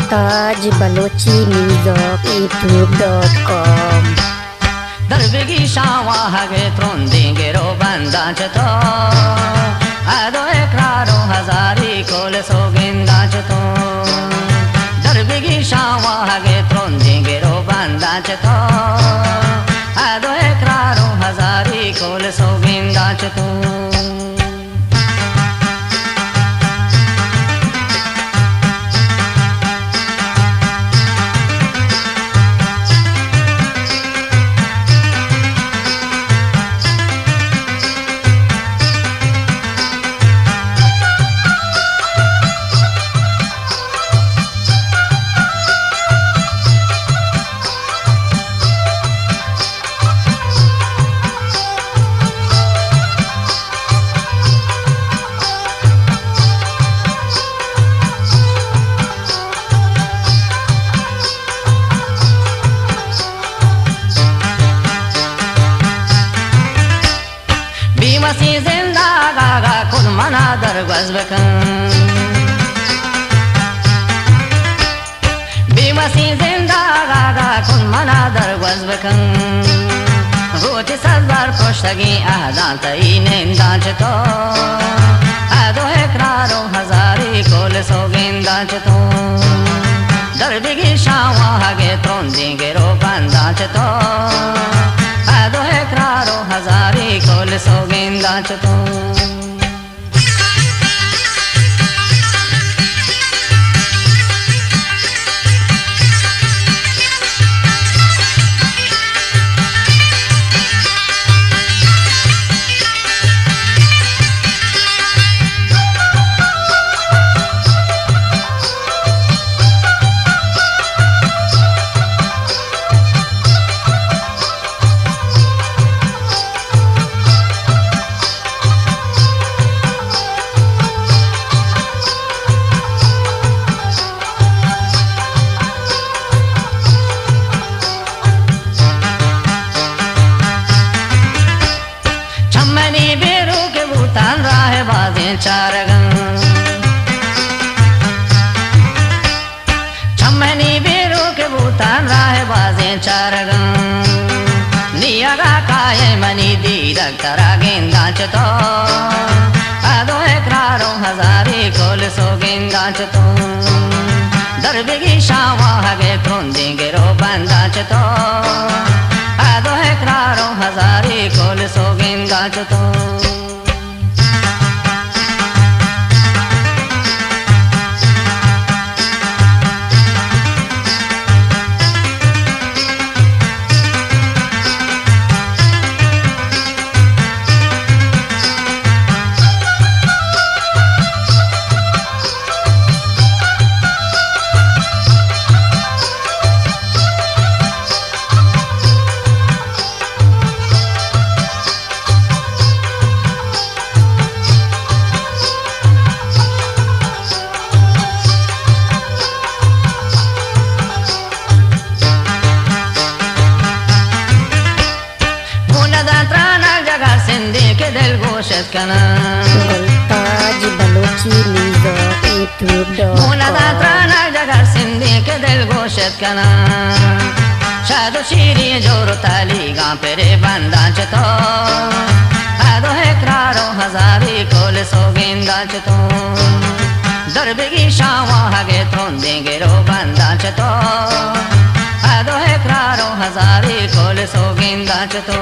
Mumtaz Balochi music youtube.com दरबेगी शावा हगे त्रोंदेंगे row बंदाच तो आदो एकरारो हजारी कोल सोगिंदाच तो दरबेगी शावा हगे त्रोंदेंगे रो बंदाच तो आदो एकरारो हजारी कोल सोगिंदाच तो मसी जिंदा गागा खुद मना दरगज बकन बेमसी जिंदा गागा खुद मना दरगज बकन रोज सजदार पुश्तगी अहदान तई निंदाच तो आदो एकरारो हजारी कोल सोगिंदाच तो दरबिगी शावा हगे त्रोंदेंगे रो बंदाच तो आदो एकरारो हजारी कोल सोगिंदाच तो चारगन छम्मनी बेरो के भूतान राह बाजे चारगन नियरा काये मनी दीरक तरा गेंदाच तो आदो एकरारो हजारी कोल सोगिंदाच तो दरबेगी शावा हगे त्रोंदेंगे रो बंदाच तो आदो एकरारो हजारी कोल सोगिंदाच तो मुमताज बलोची म्यूजिक youtube.com जगर सिंधी के दिल गोशत कना शादो शीरी जोरो ताली गा पेरे बंदाच तो आदो एकरारो हजारी कोल सोगिंदाच तो दरबेगी शावा हगे त्रोंदेंगे रो बंदाच तो आदो एकरारो हजारी कोल सोगिंदाच तो